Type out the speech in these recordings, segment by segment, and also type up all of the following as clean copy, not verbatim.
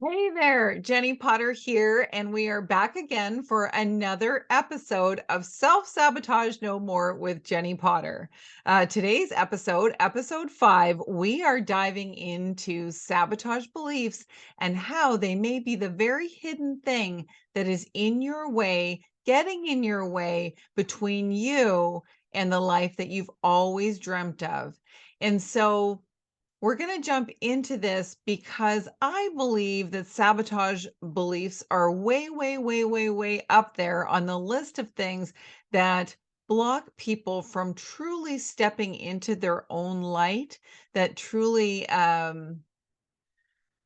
Hey there, Jennie Potter here, and we are back again for another episode of Self-Sabotage No More with Jennie Potter. Today's episode, episode 5, we are diving into sabotage beliefs and how they may be the very hidden thing that is in your way, getting in your way between you and the life that you've always dreamt of. And so, we're going to jump into this because I believe that sabotage beliefs are way, way, way, way, way up there on the list of things that block people from truly stepping into their own light, that truly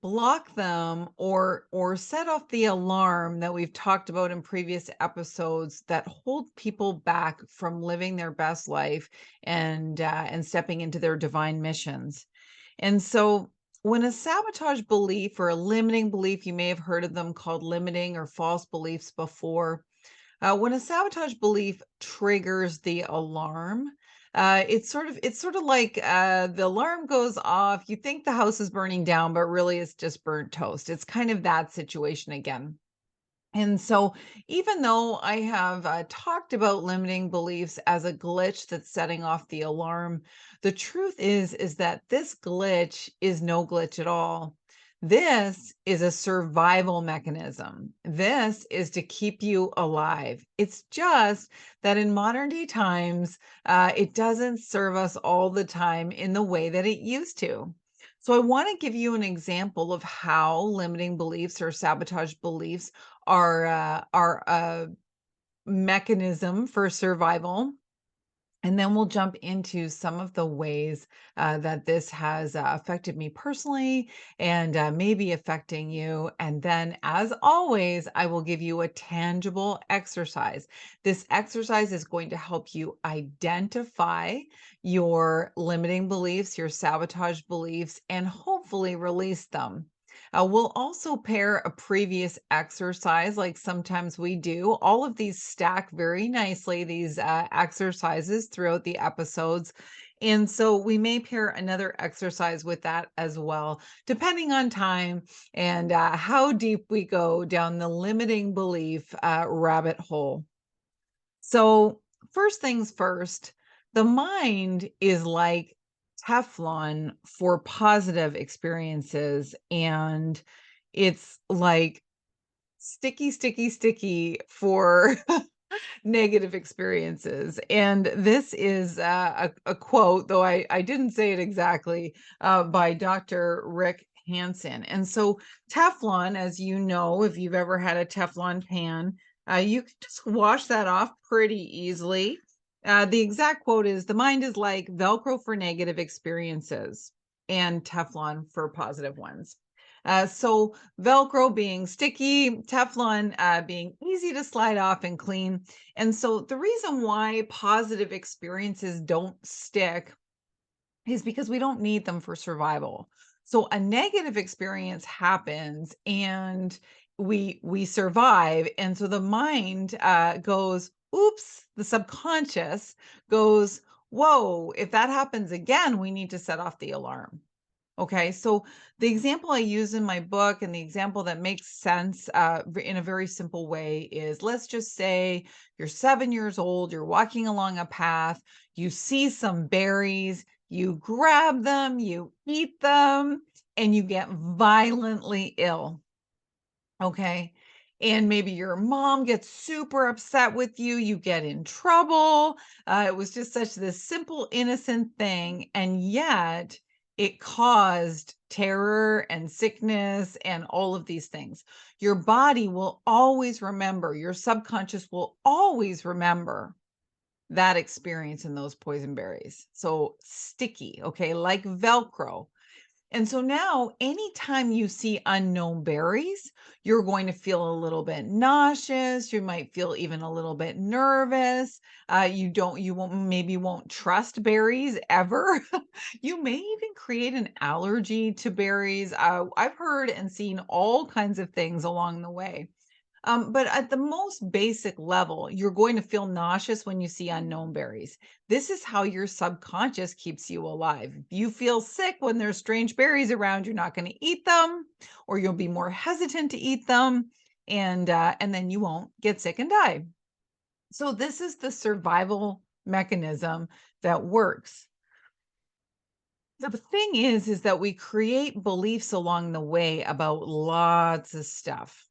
block them or set off the alarm that we've talked about in previous episodes that hold people back from living their best life and stepping into their divine missions. And so when a sabotage belief or a limiting belief, you may have heard of them called limiting or false beliefs before. When a sabotage belief triggers the alarm, it's sort of like the alarm goes off. You think the house is burning down, but really it's just burnt toast. It's kind of that situation again. And so, even though I have talked about limiting beliefs as a glitch that's setting off the alarm, the truth is that this glitch is no glitch at all. This is a survival mechanism. This is to keep you alive. It's just that in modern day times, it doesn't serve us all the time in the way that it used to. So, I want to give you an example of how limiting beliefs or sabotage beliefs are a mechanism for survival, and then we'll jump into some of the ways that this has affected me personally and maybe affecting you. And then, as always, I will give you a tangible exercise. This exercise is going to help you identify your limiting beliefs, your sabotage beliefs, and hopefully release them. We'll also pair a previous exercise, like sometimes we do. All of these stack very nicely, these exercises throughout the episodes. And so we may pair another exercise with that as well, depending on time and how deep we go down the limiting belief rabbit hole. So, first things first, the mind is like Teflon for positive experiences, and it's like sticky, sticky, sticky for negative experiences. And this is a quote, though I didn't say it exactly, by Dr. Rick Hansen. And so, Teflon, as you know, if you've ever had a Teflon pan, you can just wash that off pretty easily. The exact quote is: the mind is like Velcro for negative experiences and Teflon for positive ones. So Velcro being sticky, Teflon being easy to slide off and clean. And so the reason why positive experiences don't stick is because we don't need them for survival. So a negative experience happens and we survive, and so the mind goes, oops, the subconscious goes, whoa, if that happens again, we need to set off the alarm. Okay, so the example I use in my book and the example that makes sense in a very simple way is, let's just say you're 7 years old, you're walking along a path, you see some berries, you grab them, you eat them, and you get violently ill. Okay. And maybe your mom gets super upset with you, you get in trouble. It was just such this simple, innocent thing. And yet it caused terror and sickness and all of these things. Your body will always remember, your subconscious will always remember that experience in those poison berries. So sticky, okay, like Velcro. And so now, anytime you see unknown berries, you're going to feel a little bit nauseous. You might feel even a little bit nervous. You won't trust berries ever. You may even create an allergy to berries. I've heard and seen all kinds of things along the way. But at the most basic level, you're going to feel nauseous when you see unknown berries. This is how your subconscious keeps you alive. If you feel sick when there's strange berries around, you're not going to eat them, or you'll be more hesitant to eat them, and then you won't get sick and die. So this is the survival mechanism that works. The thing is that we create beliefs along the way about lots of stuff.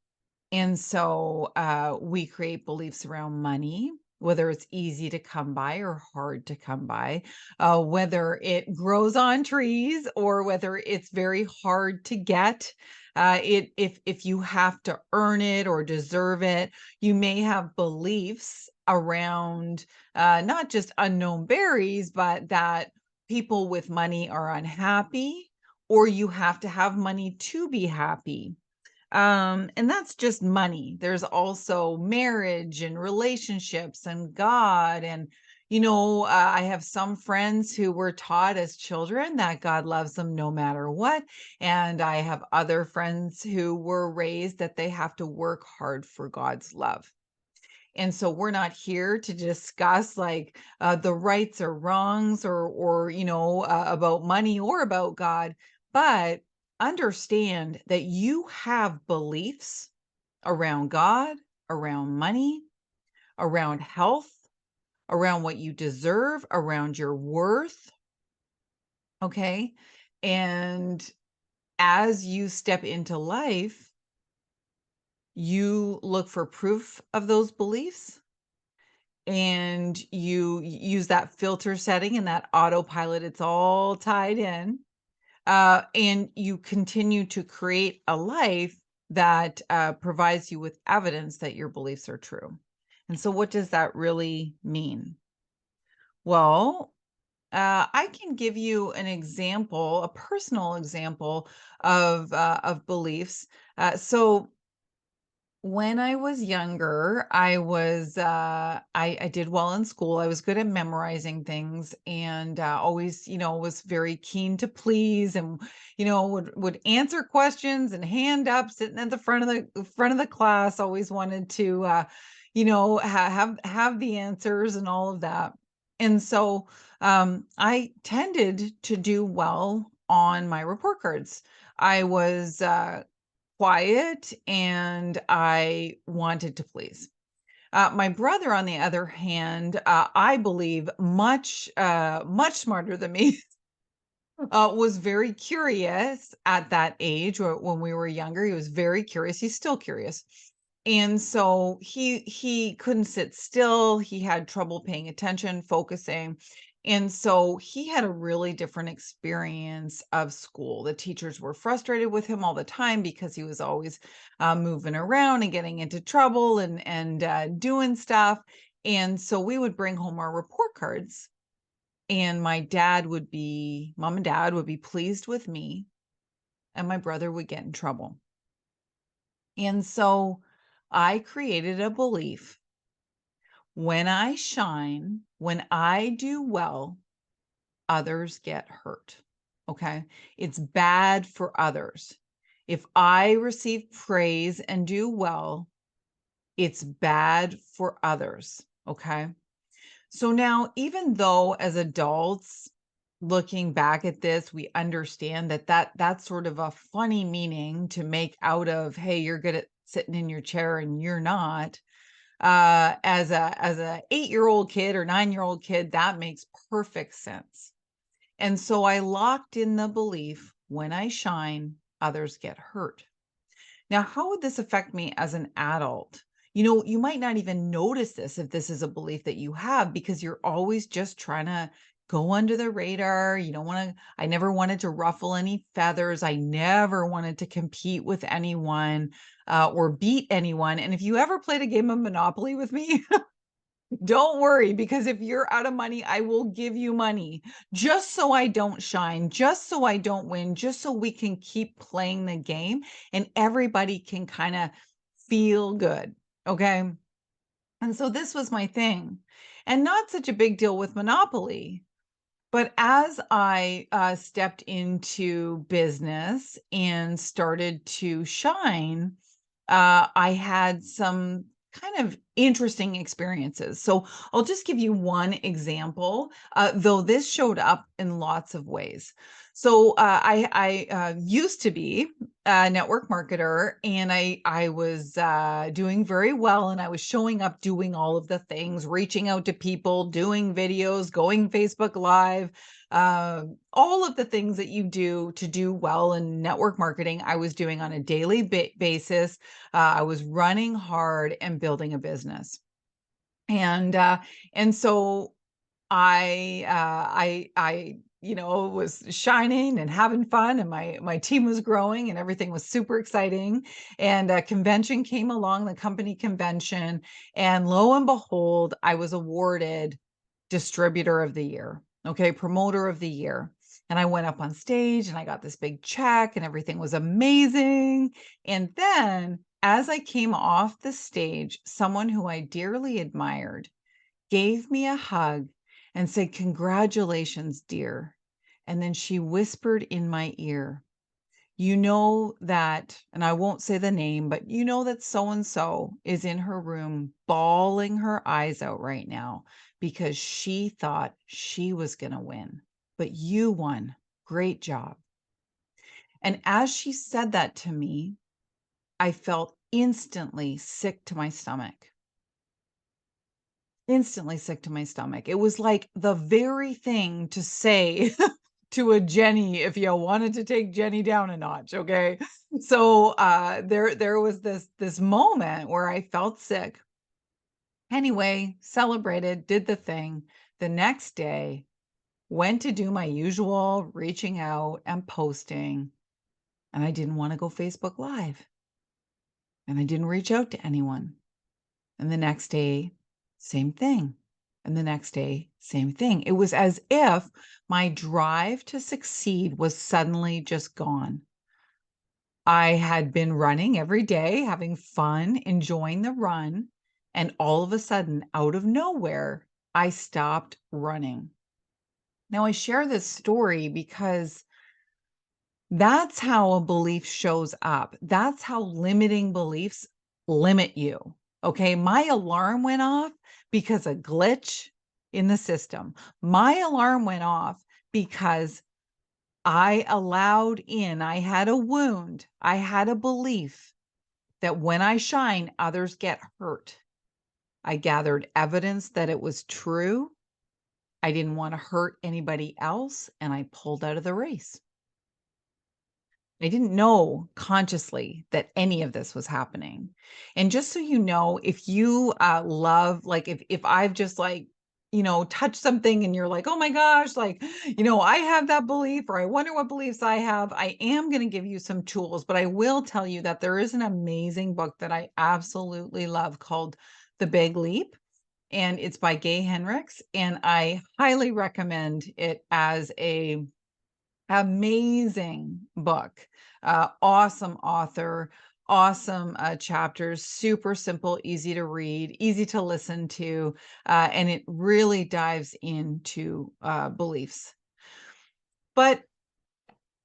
And so we create beliefs around money, whether it's easy to come by or hard to come by, whether it grows on trees or whether it's very hard to get. If you have to earn it or deserve it, you may have beliefs around not just unknown berries, but that people with money are unhappy, or you have to have money to be happy. And that's just money. There's also marriage and relationships and God. And, I have some friends who were taught as children that God loves them no matter what. And I have other friends who were raised that they have to work hard for God's love. And so we're not here to discuss like the rights or wrongs or about money or about God, but understand that you have beliefs around God, around money, around health, around what you deserve, around your worth. Okay. And as you step into life, you look for proof of those beliefs, and you use that filter setting and that autopilot. It's all tied in. And you continue to create a life that provides you with evidence that your beliefs are true. And so, what does that really mean? Well, I can give you an example, a personal example of beliefs. So, when I was younger, I did well in school. I was good at memorizing things, and always, was very keen to please, and would answer questions and hand up, sitting at the front of the class. Always wanted to have the answers and all of that. And so I tended to do well on my report cards. I was quiet, and I wanted to please. My brother, on the other hand, I believe much smarter than me, was very curious at that age, or when we were younger. He was very curious. He's still curious. And so he couldn't sit still. He had trouble paying attention, focusing. And so he had a really different experience of school. The teachers were frustrated with him all the time because he was always moving around and getting into trouble and doing stuff. And so we would bring home our report cards, and mom and dad would be pleased with me, and my brother would get in trouble. And so I created a belief: when I shine, when I do well, others get hurt. Okay. It's bad for others. If I receive praise and do well, it's bad for others. Okay. So now, even though as adults, looking back at this, we understand that's sort of a funny meaning to make out of, hey, you're good at sitting in your chair and you're not. As a 8-year-old kid or 9-year-old kid, that makes perfect sense. And so I locked in the belief: when I shine, others get hurt. Now, how would this affect me as an adult? You might not even notice this if this is a belief that you have, because you're always just trying to go under the radar. You don't want to, I never wanted to ruffle any feathers. I never wanted to compete with anyone or beat anyone. And if you ever played a game of Monopoly with me, don't worry, because if you're out of money, I will give you money just so I don't shine, just so I don't win, just so we can keep playing the game and everybody can kind of feel good. Okay. And so this was my thing, and not such a big deal with Monopoly. But as I stepped into business and started to shine, I had some kind of interesting experiences. So I'll just give you one example, though this showed up in lots of ways. So I used to be a network marketer, and I was doing very well, and I was showing up, doing all of the things, reaching out to people, doing videos, going Facebook Live, all of the things that you do to do well in network marketing. I was doing on a daily basis. I was running hard and building a business. And so I was shining and having fun, and my team was growing, and everything was super exciting. And a convention came along, the company convention, and lo and behold, I was awarded distributor of the year. Okay, promoter of the year. And I went up on stage and I got this big check and everything was amazing. And then as I came off the stage, someone who I dearly admired gave me a hug and said, "Congratulations, dear." And then she whispered in my ear, "You know that," and I won't say the name, "but you know that so and so is in her room bawling her eyes out right now because she thought she was going to win, but you won. Great job." And as she said that to me, I felt instantly sick to my stomach. Instantly sick to my stomach. It was like the very thing to say to a Jennie if you wanted to take Jennie down a notch, okay? So, there was this moment where I felt sick. Anyway, celebrated, did the thing. The next day, went to do my usual reaching out and posting, and I didn't wanna go Facebook Live, and I didn't reach out to anyone. And the next day, same thing. And the next day, same thing. It was as if my drive to succeed was suddenly just gone. I had been running every day, having fun, enjoying the run, and all of a sudden, out of nowhere, I stopped running. Now, I share this story because that's how a belief shows up. That's how limiting beliefs limit you. Okay. My alarm went off because a glitch in the system. My alarm went off because I allowed in, I had a wound, I had a belief that when I shine, others get hurt. I gathered evidence that it was true. I didn't want to hurt anybody else, and I pulled out of the race. I didn't know consciously that any of this was happening. And just so you know, if you love, like, if I've just like, touched something and you're like, oh my gosh, like, I have that belief, or I wonder what beliefs I have, I am going to give you some tools. But I will tell you that there is an amazing book that I absolutely love called The Big Leap. And it's by Gay Henricks. And I highly recommend it as a amazing book. Awesome author, awesome chapters, super simple, easy to read, easy to listen to, and it really dives into beliefs. But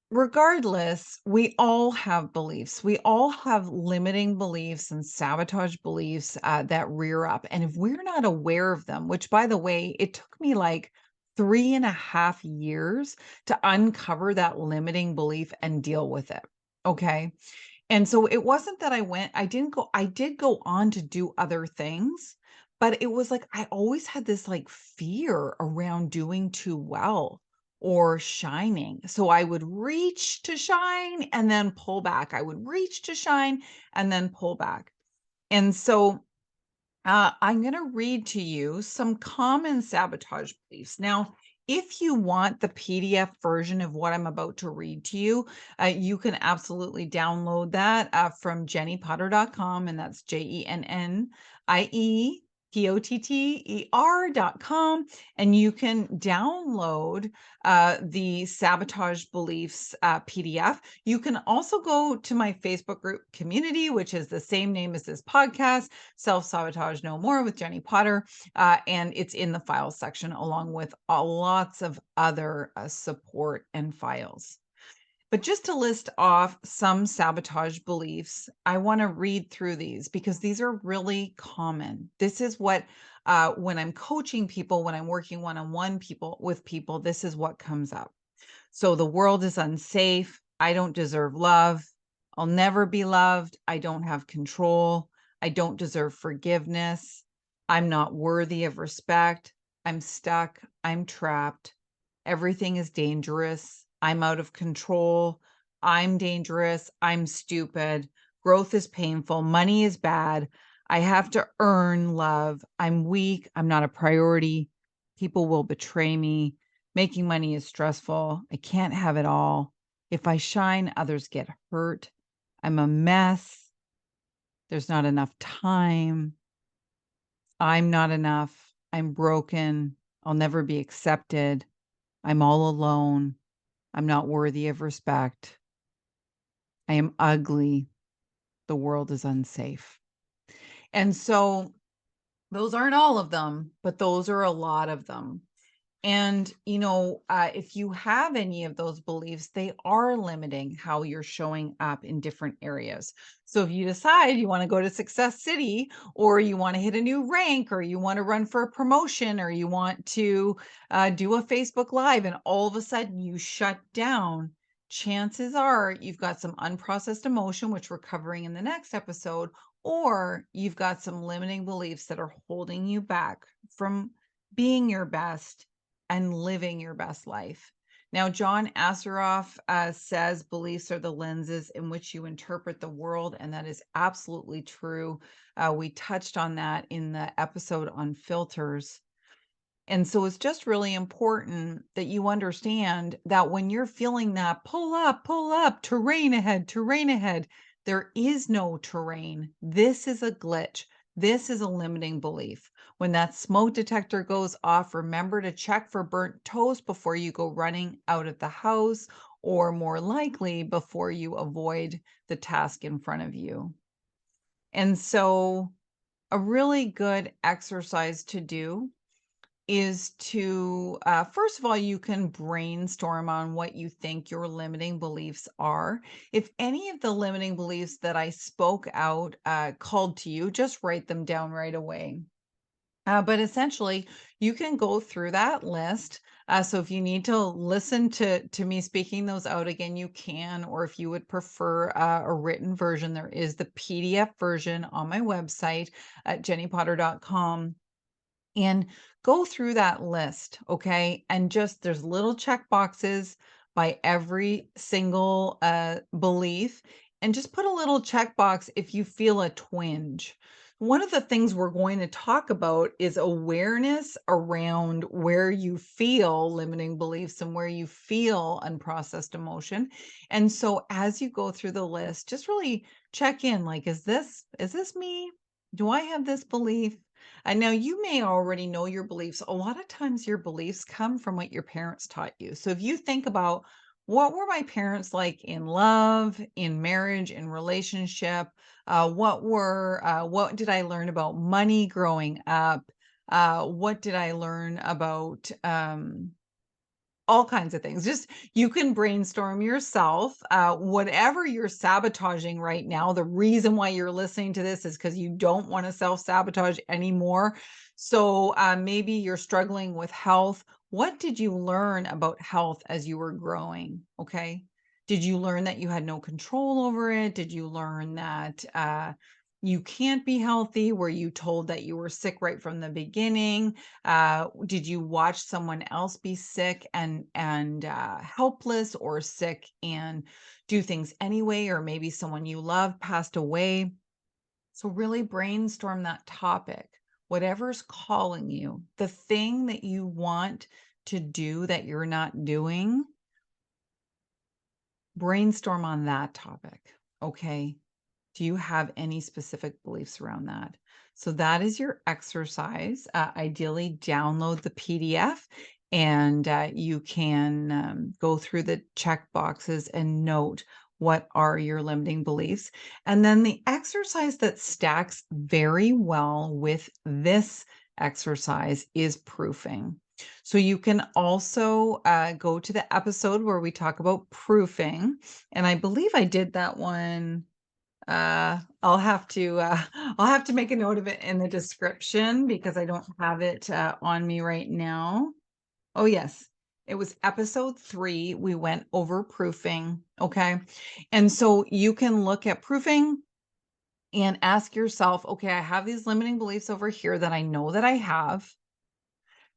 regardless, we all have beliefs. We all have limiting beliefs and sabotage beliefs that rear up. And if we're not aware of them, which by the way, it took me like 3.5 years to uncover that limiting belief and deal with it. Okay. And so it wasn't that I did go on to do other things, but it was like I always had this like fear around doing too well or shining. So I would reach to shine and then pull back. I would reach to shine and then pull back. And so I'm going to read to you some common sabotage beliefs. Now, if you want the PDF version of what I'm about to read to you, you can absolutely download that from jenniepotter.com, and that's JenniePotter.com. And you can download the sabotage beliefs PDF. You can also go to my Facebook group community, which is the same name as this podcast, Self-Sabotage No More with Jennie Potter. And it's in the files section along with lots of other support and files. But just to list off some sabotage beliefs, I want to read through these because these are really common. This is what, when I'm coaching people, when I'm working one-on-one people with people, this is what comes up. So the world is unsafe. I don't deserve love. I'll never be loved. I don't have control. I don't deserve forgiveness. I'm not worthy of respect. I'm stuck. I'm trapped. Everything is dangerous. I'm out of control. I'm dangerous. I'm stupid. Growth is painful. Money is bad. I have to earn love. I'm weak. I'm not a priority. People will betray me. Making money is stressful. I can't have it all. If I shine, others get hurt. I'm a mess. There's not enough time. I'm not enough. I'm broken. I'll never be accepted. I'm all alone. I'm not worthy of respect. I am ugly. The world is unsafe. And so those aren't all of them, but those are a lot of them. And, if you have any of those beliefs, they are limiting how you're showing up in different areas. So if you decide you want to go to Success City, or you want to hit a new rank, or you want to run for a promotion, or you want to do a Facebook Live, and all of a sudden you shut down, chances are you've got some unprocessed emotion, which we're covering in the next episode, or you've got some limiting beliefs that are holding you back from being your best and living your best life. Now, John Assaraf says beliefs are the lenses in which you interpret the world, and that is absolutely true. We touched on that in the episode on filters. And so it's just really important that you understand that when you're feeling that pull up, terrain ahead, there is no terrain. This is a glitch. This is a limiting belief. When that smoke detector goes off, remember to check for burnt toast before you go running out of the house, or more likely before you avoid the task in front of you. And so a really good exercise to do is to, first of all, you can brainstorm on what you think your limiting beliefs are. If any of the limiting beliefs that I spoke out called to you, just write them down right away. But essentially, you can go through that list. So if you need to listen to me speaking those out again, you can. Or if you would prefer a written version, there is the PDF version on my website at jenniepotter.com. And go through that list, okay? And just there's little check boxes by every single belief, and just put a little check box if you feel a twinge. One of the things we're going to talk about is awareness around where you feel limiting beliefs and where you feel unprocessed emotion. And so as you go through the list, just really check in, like, is this me? Do I have this belief? And now you may already know your beliefs. A lot of times your beliefs come from what your parents taught you. So if you think about, what were my parents like in love, in marriage, in relationship? What did I learn about money growing up? What did I learn about all kinds of things? Just, you can brainstorm yourself. Whatever you're sabotaging right now, the reason why you're listening to this is because you don't want to self-sabotage anymore. So maybe you're struggling with health. What did you learn about health as you were growing? Okay. Did you learn that you had no control over it? Did you learn that you can't be healthy? Were you told that you were sick right from the beginning? Did you watch someone else be sick and helpless, or sick and do things anyway? Or maybe someone you love passed away. So really brainstorm that topic. Whatever's calling you, the thing that you want to do that you're not doing, brainstorm on that topic. Okay. Do you have any specific beliefs around that? So that is your exercise. Ideally, download the PDF, and you can go through the check boxes and note what are your limiting beliefs. And then the exercise that stacks very well with this exercise is proofing. So you can also go to the episode where we talk about proofing. And I believe I did that one. I'll have to I'll have to make a note of it in the description because I don't have it on me right now. Oh yes. It was episode 3. We went over proofing. Okay. And so you can look at proofing and ask yourself, okay, I have these limiting beliefs over here that I know that I have.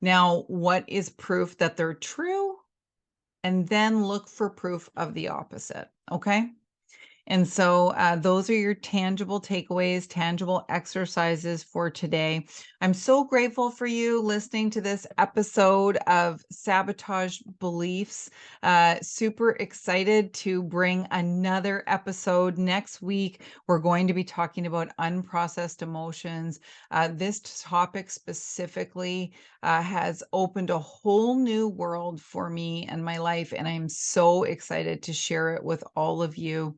Now, what is proof that they're true? And then look for proof of the opposite. Okay. And so, those are your tangible takeaways, tangible exercises for today. I'm so grateful for you listening to this episode of Sabotage Beliefs. Super excited to bring another episode next week. We're going to be talking about unprocessed emotions. This topic specifically has opened a whole new world for me and my life, and I'm so excited to share it with all of you.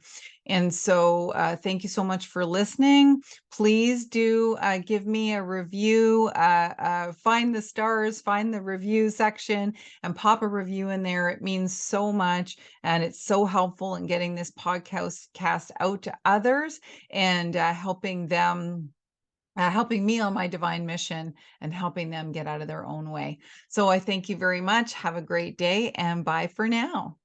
And so, thank you so much for listening. Please do give me a review. Find the stars, find the review section, and pop a review in there. It means so much, and it's so helpful in getting this podcast cast out to others and helping them. Helping me on my divine mission and helping them get out of their own way. So I thank you very much. Have a great day and bye for now.